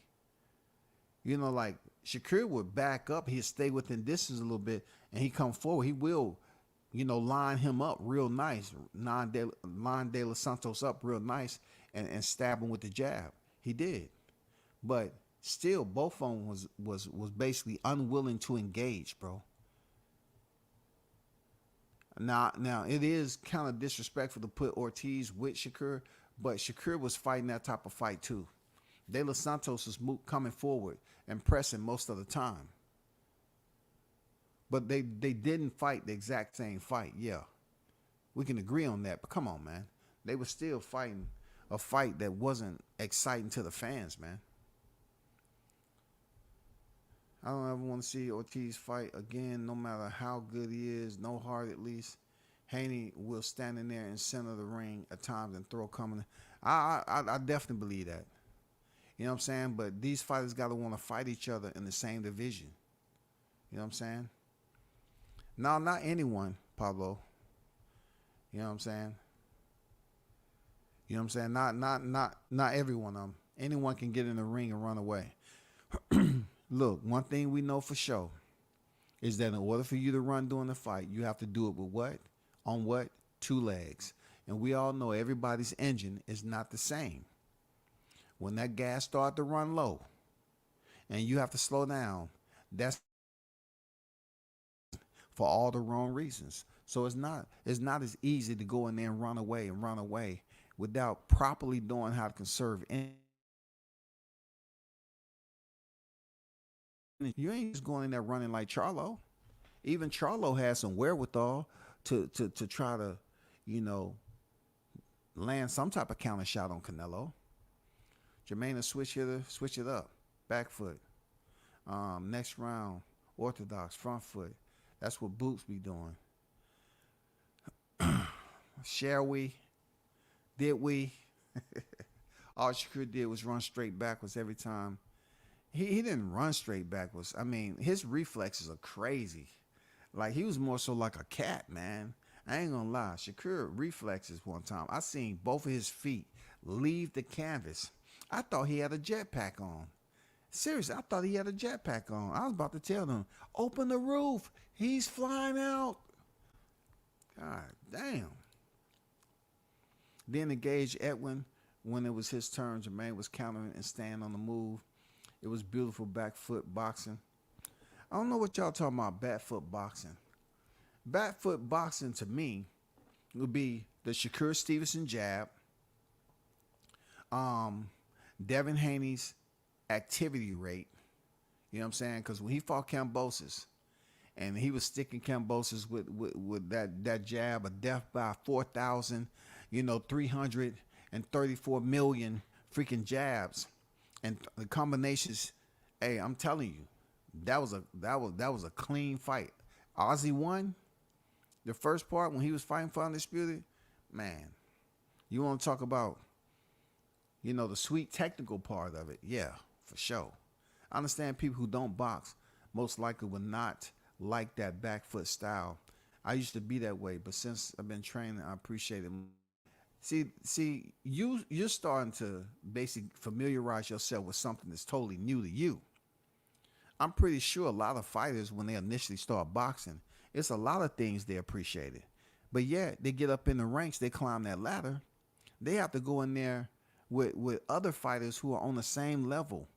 Like Shakur would back up, he'd stay within distance a little bit, and he come forward. He will, line him up real nice, line De Los Santos up real nice, and stab him with the jab. He did, but still, both of them was basically unwilling to engage, bro. Now it is kind of disrespectful to put Ortiz with Shakur, but Shakur was fighting that type of fight too. De Los Santos was coming forward and pressing most of the time. But they didn't fight the exact same fight. Yeah, we can agree on that. But come on, man. They were still fighting a fight that wasn't exciting to the fans, man. I don't ever want to see Ortiz fight again, no matter how good he is, no heart at least. Haney will stand in there in center of the ring at times and throw coming. I definitely believe that. You know what I'm saying? But these fighters got to want to fight each other in the same division. You know what I'm saying? No, not anyone, Pablo. You know what I'm saying? You know what I'm saying? Not every one of them. Anyone can get in the ring and run away. Look, one thing we know for sure is that in order for you to run during the fight, you have to do it with what? On what? 2 legs. And we all know everybody's engine is not the same. When that gas starts to run low and you have to slow down, that's for all the wrong reasons. So it's not as easy to go in there and run away without properly knowing how to conserve energy. You ain't just going in there running like Charlo. Even Charlo has some wherewithal to try to, land some type of counter shot on Canelo. Jermaine will switch it up. Back foot. Next round, orthodox, front foot. That's what Boots be doing. Shall we? Did we? All Shakur did was run straight backwards every time. He didn't run straight backwards. I mean, his reflexes are crazy. Like, he was more so like a cat, man. I ain't gonna lie. Shakur reflexes one time, I seen both of his feet leave the canvas. I thought he had a jetpack on. Seriously, I thought he had a jetpack on. I was about to tell them, open the roof. He's flying out. God damn. Then engage Edwin. When it was his turn, Jermaine was countering and staying on the move. It was beautiful back foot boxing. I don't know what y'all talking about, back foot boxing. Back foot boxing to me would be the Shakur Stevenson jab, Devin Haney's activity rate. You know what I'm saying? Because when he fought Kambosos and he was sticking Kambosos with that jab of death by 4,000, 334 million freaking jabs. And the combinations, hey, I'm telling you, that was a clean fight. Ozzy won the first part when he was fighting for Undisputed. Man, you want to talk about, the sweet technical part of it? Yeah, for sure. I understand people who don't box most likely would not like that back foot style. I used to be that way, but since I've been training, I appreciate it. See, you're starting to basically familiarize yourself with something that's totally new to you. I'm pretty sure a lot of fighters, when they initially start boxing, It's a lot of things they appreciated. But yet they get up in the ranks, they climb that ladder. They have to go in there with other fighters who are on the same level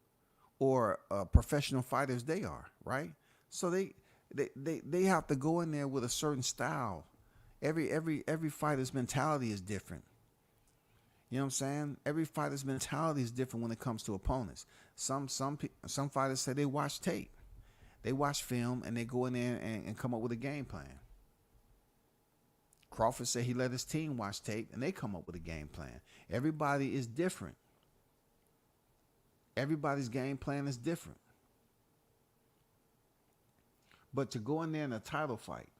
or professional fighters they are, right? So they have to go in there with a certain style. Every fighter's mentality is different. You know what I'm saying? Every fighter's mentality is different when it comes to opponents. Some fighters say they watch tape. They watch film and they go in there and come up with a game plan. Crawford said he let his team watch tape and they come up with a game plan. Everybody is different. Everybody's game plan is different. But to go in there in a title fight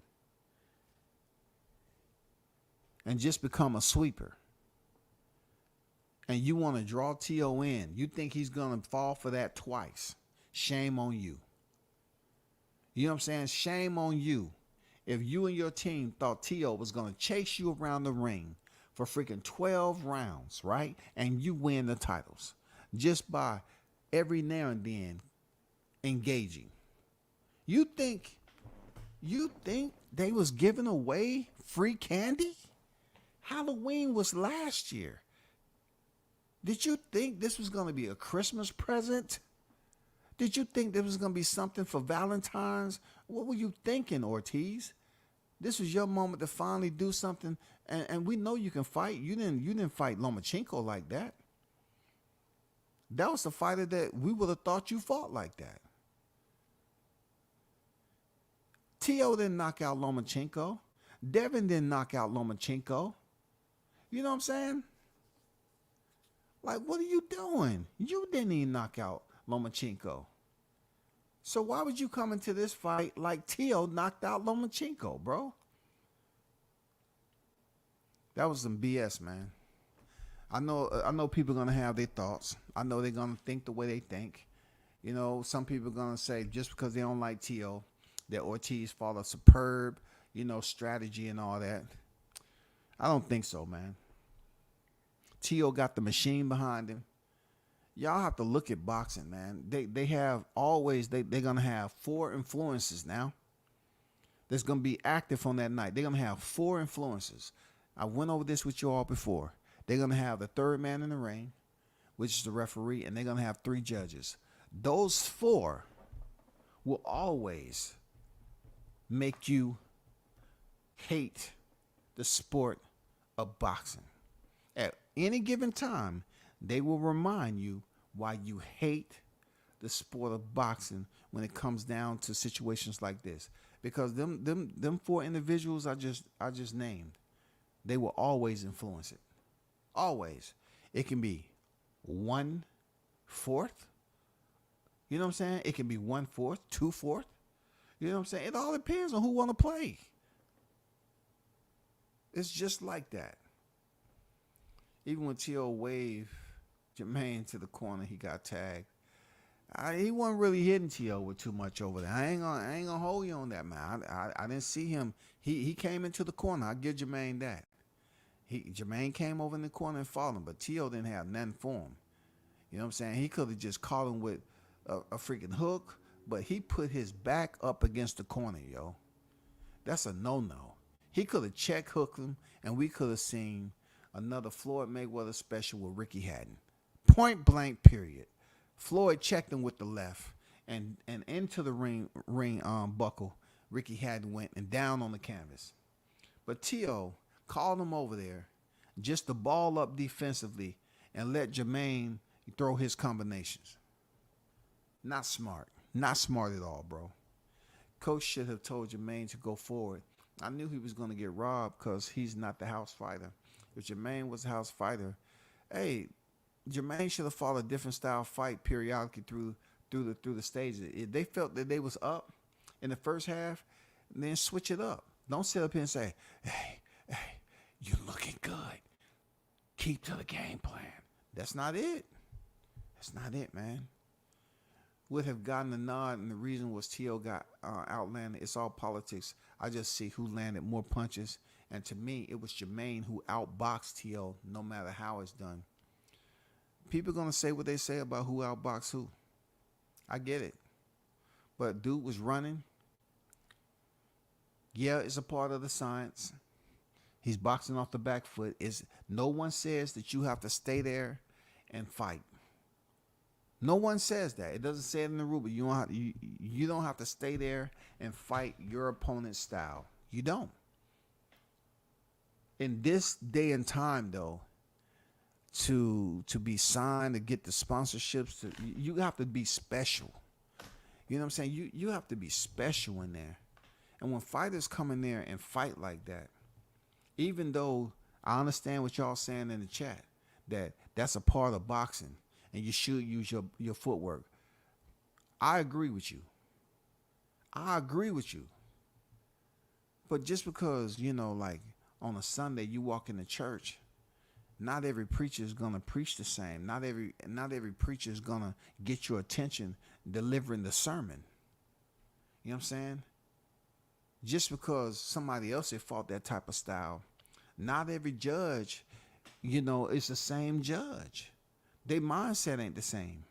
and just become a sweeper, and you want to draw T.O. in, you think he's going to fall for that twice. Shame on you. You know what I'm saying? Shame on you. If you and your team thought T.O. was going to chase you around the ring for freaking 12 rounds, right? And you win the titles just by every now and then engaging. You think they was giving away free candy? Halloween was last year. Did you think this was going to be a Christmas present? Did you think there was going to be something for Valentine's? What were you thinking, Ortiz? This was your moment to finally do something, and we know you can fight. You didn't fight Lomachenko like that. That was the fighter that we would have thought you fought like that. T.O. didn't knock out Lomachenko. Devin didn't knock out Lomachenko. You know what I'm saying? Like, what are you doing? You didn't even knock out Lomachenko. So why would you come into this fight like T.O. knocked out Lomachenko, bro? That was some BS, man. I know people are going to have their thoughts. I know they're going to think the way they think. You know, some people are going to say just because they don't like T.O., that Ortiz fought a superb, strategy and all that. I don't think so, man. T.O. got the machine behind him. Y'all have to look at boxing, man. They have always, they're going to have 4 influences now that's going to be active on that night. They're going to have 4 influences. I went over this with you all before. They're going to have the third man in the ring, which is the referee, and they're going to have 3 judges. Those 4 will always make you hate the sport of boxing. At any given time, they will remind you why you hate the sport of boxing when it comes down to situations like this. Because them 4 individuals I just named, they will always influence it. Always. It can be 1/4. You know what I'm saying? It can be 1/4, 2/4. You know what I'm saying? It all depends on who want to play. It's just like that. Even when T.O. waved Jermaine to the corner, he got tagged. He wasn't really hitting T.O. with too much over there. I ain't gonna hold you on that, man. I didn't see him. He came into the corner. I give Jermaine that. Jermaine came over in the corner and fought him, but T.O. didn't have nothing for him. You know what I'm saying? He could have just caught him with a freaking hook, but he put his back up against the corner, yo. That's a no-no. He could have check hooked him, and we could have seen another Floyd Mayweather special with Ricky Hatton. Point blank, period. Floyd checked him with the left, and into the ring buckle, Ricky Hatton went and down on the canvas. But T.O. called him over there just to ball up defensively and let Jermaine throw his combinations. Not smart. Not smart at all, bro. Coach should have told Jermaine to go forward. I knew he was going to get robbed because he's not the house fighter. If Jermaine was a house fighter, hey, Jermaine should have fought a different style fight periodically through the stages. If they felt that they was up in the first half, then switch it up. Don't sit up here and say, hey, you're looking good. Keep to the game plan. That's not it. That's not it, man. Would have gotten the nod, and the reason was T.O. got outlanded. It's all politics. I just see who landed more punches. And to me, it was Jermaine who outboxed T.O. no matter how it's done. People are going to say what they say about who outboxed who. I get it. But dude was running. Yeah, it's a part of the science. He's boxing off the back foot. Is no one says that you have to stay there and fight. No one says that. It doesn't say it in the rule, but you don't have to stay there and fight your opponent's style. You don't. In this day and time, though, to be signed to get the sponsorships, you have to be special. You know what I'm saying? You have to be special in there. And when fighters come in there and fight like that, even though I understand what y'all saying in the chat, that's a part of boxing and you should use your footwork. I agree with you. I agree with you. But just because, like on a Sunday you walk into church, not every preacher is gonna preach the same. Not every preacher is gonna get your attention delivering the sermon. You know what I'm saying? Just because somebody else had fought that type of style, not every judge, is the same judge. Their mindset ain't the same.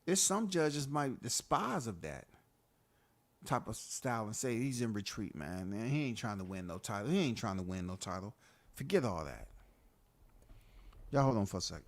There's some judges might despise of that type of style and say he's in retreat, man. And he ain't trying to win no title. He ain't trying to win no title. Forget all that. Y'all hold on for a second.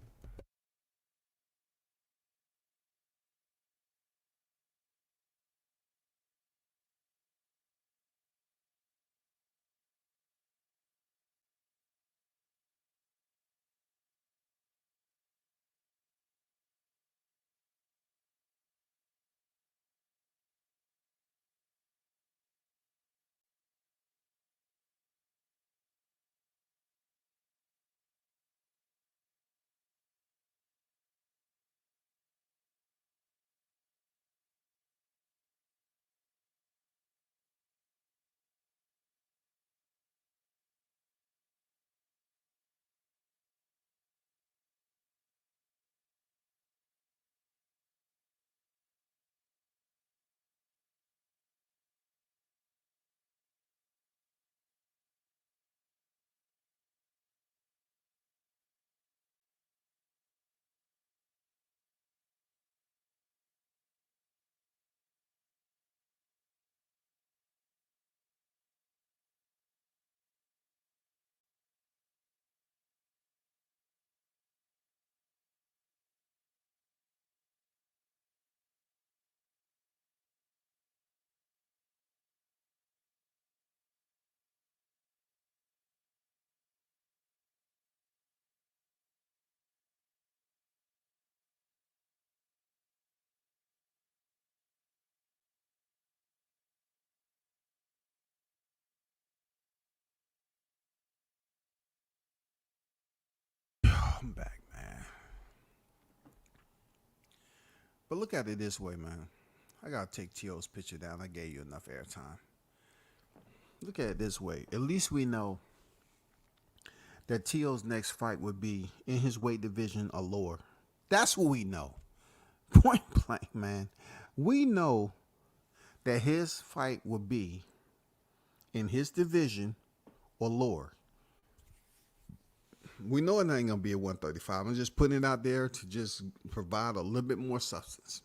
I'm back, man. But look at it this way, man. I gotta take T.O.'s picture down. I gave you enough airtime. Look at it this way. At least we know that T.O.'s next fight would be in his weight division, a lower. That's what we know. Point blank, man. We know that his fight will be in his division or lower. We know it ain't gonna be at 135. I'm just putting it out there to just provide a little bit more substance.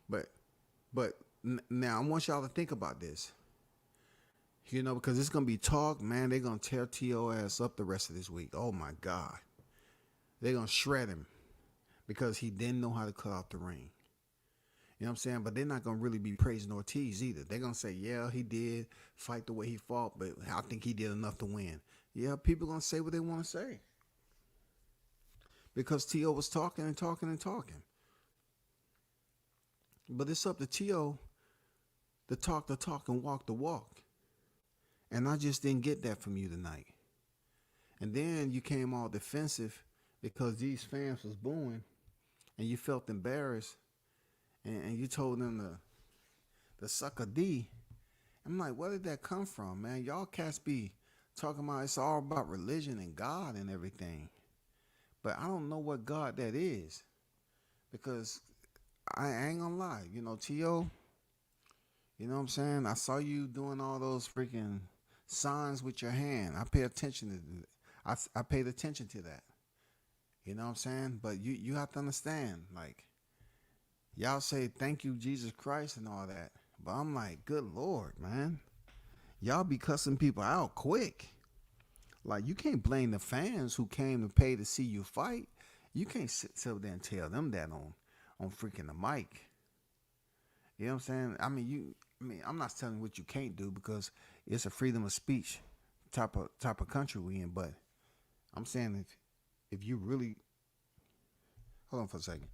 But now I want y'all to think about this. Because it's gonna be talk, man. They're gonna tear T.O. ass up the rest of this week. Oh my God. They're gonna shred him because he didn't know how to cut off the ring. You know what I'm saying? But they're not gonna really be praising Ortiz either. They're gonna say, yeah, he did fight the way he fought, but I think he did enough to win. Yeah, people gonna say what they want to say. Because T.O. was talking and talking and talking. But it's up to T.O. to talk the talk and walk the walk. And I just didn't get that from you tonight. And then you came all defensive because these fans was booing and you felt embarrassed and you told them to suck a D. I'm like, where did that come from, man? Y'all cats be talking about it's all about religion and God and everything. But I don't know what God that is. Because I ain't gonna lie, T.O., you know what I'm saying? I saw you doing all those freaking signs with your hand. I pay attention to I paid attention to that. You know what I'm saying? But you have to understand, like, y'all say thank you, Jesus Christ, and all that. But I'm like, good Lord, man. Y'all be cussing people out quick. Like, you can't blame the fans who came to pay to see you fight. You can't sit there and tell them that on freaking the mic. You know what I'm saying? I'm not telling you what you can't do because it's a freedom of speech type of country we in. But I'm saying if you really hold on for a second.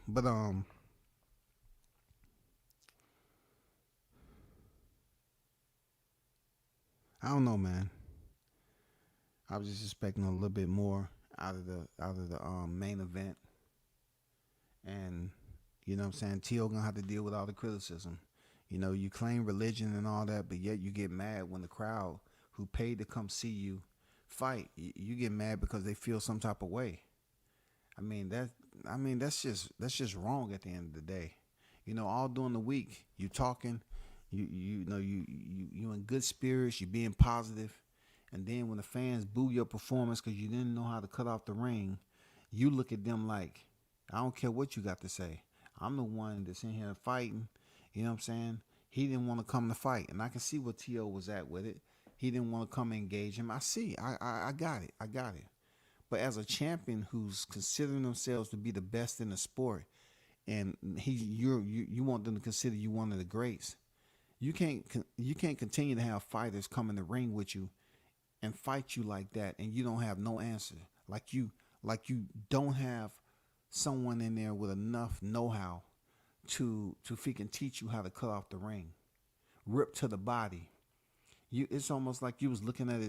But I don't know, man. I was just expecting a little bit more out of the main event, and you know what I'm saying. T.O. gonna have to deal with all the criticism. You know, you claim religion and all that, but yet you get mad when the crowd who paid to come see you fight. You get mad because they feel some type of way. I mean that. That's just wrong at the end of the day. You know, all during the week you talking, you in good spirits, you being positive, and then when the fans boo your performance because you didn't know how to cut off the ring, you look at them like, I don't care what you got to say. I'm the one that's in here fighting. You know what I'm saying? He didn't want to come to fight, and I can see what T.O. was at with it. He didn't want to come and engage him. I see. I got it. I got it. But as a champion who's considering themselves to be the best in the sport, and you want them to consider you one of the greats, you can't continue to have fighters come in the ring with you and fight you like that, and you don't have no answer. Like you don't have someone in there with enough know-how to freaking teach you how to cut off the ring, rip to the body. It's almost like you was looking at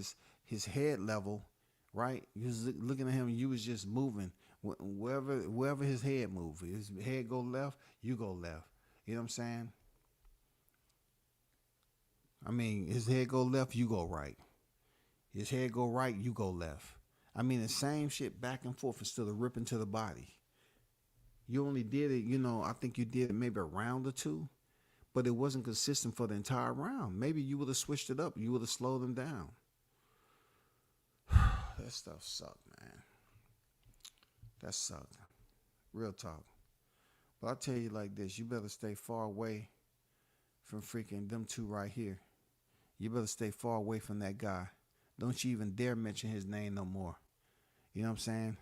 his head level, right? You was looking at him, and you was just moving wherever his head moved. His head go left, you go left. You know what I'm saying? I mean, his head go left, you go right. His head go right, you go left. I mean, the same shit back and forth instead of ripping to the body. You only did it, I think you did it maybe a round or two, but it wasn't consistent for the entire round. Maybe you would have switched it up. You would have slowed them down. That stuff sucked, man. That sucked. Real talk. But I'll tell you like this. You better stay far away from freaking them two right here. You better stay far away from that guy. Don't you even dare mention his name no more. You know what I'm saying?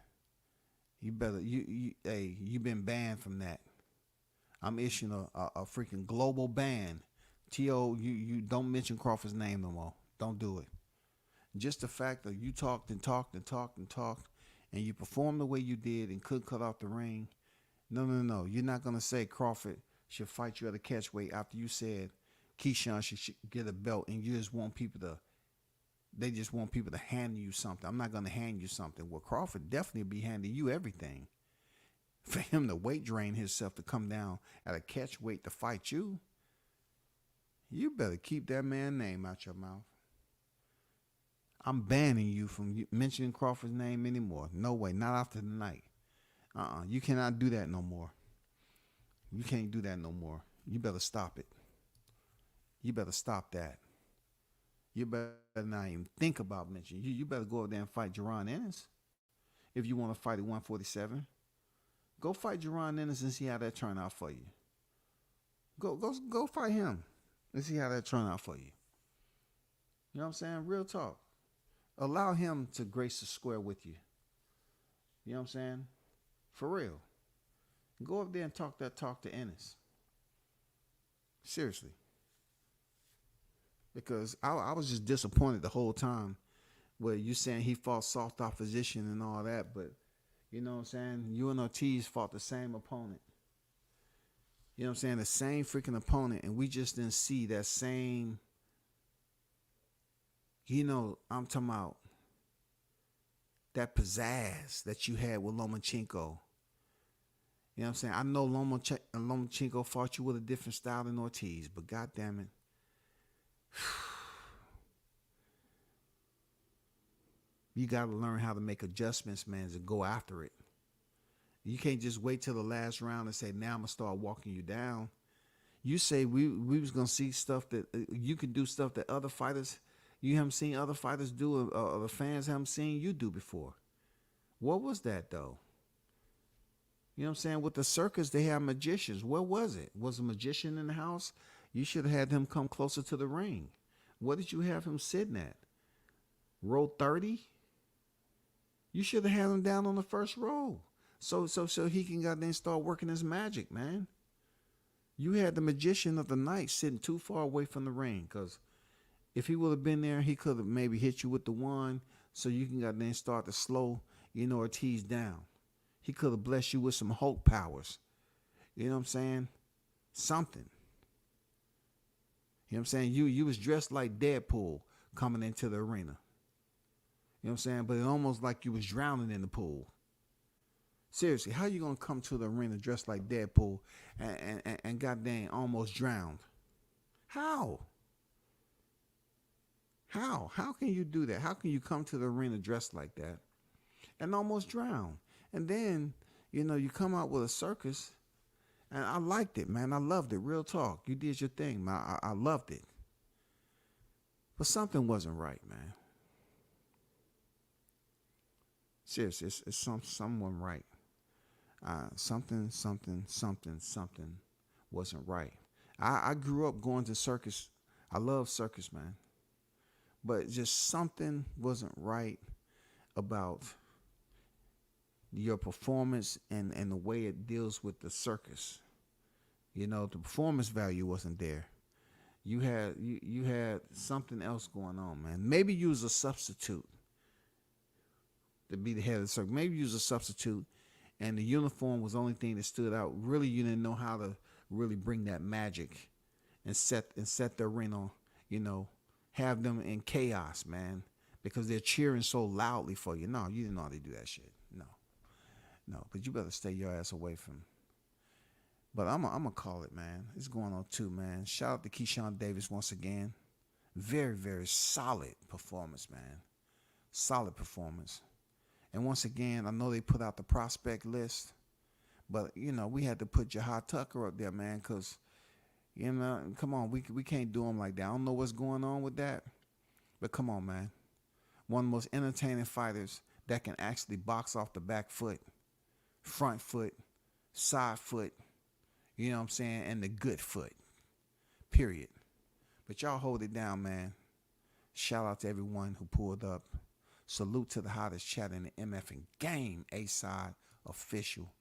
You better, you been banned from that. I'm issuing a freaking global ban. T.O., you don't mention Crawford's name no more. Don't do it. Just the fact that you talked and talked and talked and talked, and you performed the way you did and couldn't cut off the ring. No. You're not going to say Crawford should fight you at a catch weight after you said Keyshawn should get a belt, and you just want people to, they just want people to hand you something. I'm not going to hand you something. Well, Crawford definitely be handing you everything. For him to weight drain himself to come down at a catch weight to fight you, you better keep that man's name out your mouth. I'm banning you from mentioning Crawford's name anymore. No way, not after tonight. You cannot do that no more. You can't do that no more. You better stop it. You better stop that. You better not even think about mentioning. You better go over there and fight Jaron Ennis. If you want to fight at 147, go fight Jaron Ennis and see how that turn out for you. Go fight him and see how that turn out for you. You know what I'm saying? Real talk. Allow him to grace the square with you. You know what I'm saying? For real. Go up there and talk that talk to Ennis. Seriously. Because I was just disappointed the whole time where you saying he fought soft opposition and all that, but you know what I'm saying? You and Ortiz fought the same opponent. You know what I'm saying? The same freaking opponent, and we just didn't see that same, I'm talking about that pizzazz that you had with Lomachenko. You know what I'm saying? I know Lomachenko fought you with a different style than Ortiz, but goddamn it. You got to learn how to make adjustments, man, to go after it. You can't just wait till the last round and say, now I'm going to start walking you down. You say we was going to see stuff that you can do stuff that other fighters, you haven't seen other fighters do, or the fans haven't seen you do before. What was that, though? You know what I'm saying? With the circus, they have magicians. What was it? Was a magician in the house? You should have had him come closer to the ring. What did you have him sitting at? Row 30? You should have had him down on the first row. So he can go there and start working his magic, man. You had the magician of the night sitting too far away from the ring, because if he would have been there, he could have maybe hit you with the one so you can go there and start to slow, Ortiz down. He could have blessed you with some Hulk powers. You know what I'm saying? Something. You know what I'm saying? You was dressed like Deadpool coming into the arena. You know what I'm saying? But it almost like you was drowning in the pool. Seriously, how you gonna come to the arena dressed like Deadpool and goddamn almost drowned? How? How can you do that? How can you come to the arena dressed like that and almost drown? And then, you come out with a circus, and I liked it, man. I loved it. Real talk. You did your thing, man. I loved it. But something wasn't right, man. Seriously, it's someone right. Something wasn't right. I grew up going to circus. I love circus, man. But just something wasn't right about your performance and the way it deals with the circus. The performance value wasn't there. You had something else going on, man. Maybe you was a substitute to be the head of the circus. Maybe you was a substitute, and the uniform was the only thing that stood out. Really, you didn't know how to really bring that magic and set the arena, have them in chaos, man, because they're cheering so loudly for you. No, you didn't know how to do that shit. No, but you better stay your ass away from. But I'm gonna call it, man. It's going on too, man. Shout out to Keyshawn Davis once again. Very, very solid performance, man. Solid performance. And once again, I know they put out the prospect list, but we had to put Jahad Tucker up there, man, because come on, we can't do him like that. I don't know what's going on with that, but come on, man. One of the most entertaining fighters that can actually box off the back foot, front foot, side foot, you know what I'm saying, and the good foot, period. But y'all hold it down, man. Shout out to everyone who pulled up. Salute to the hottest chat in the MF and game, A-Side Official.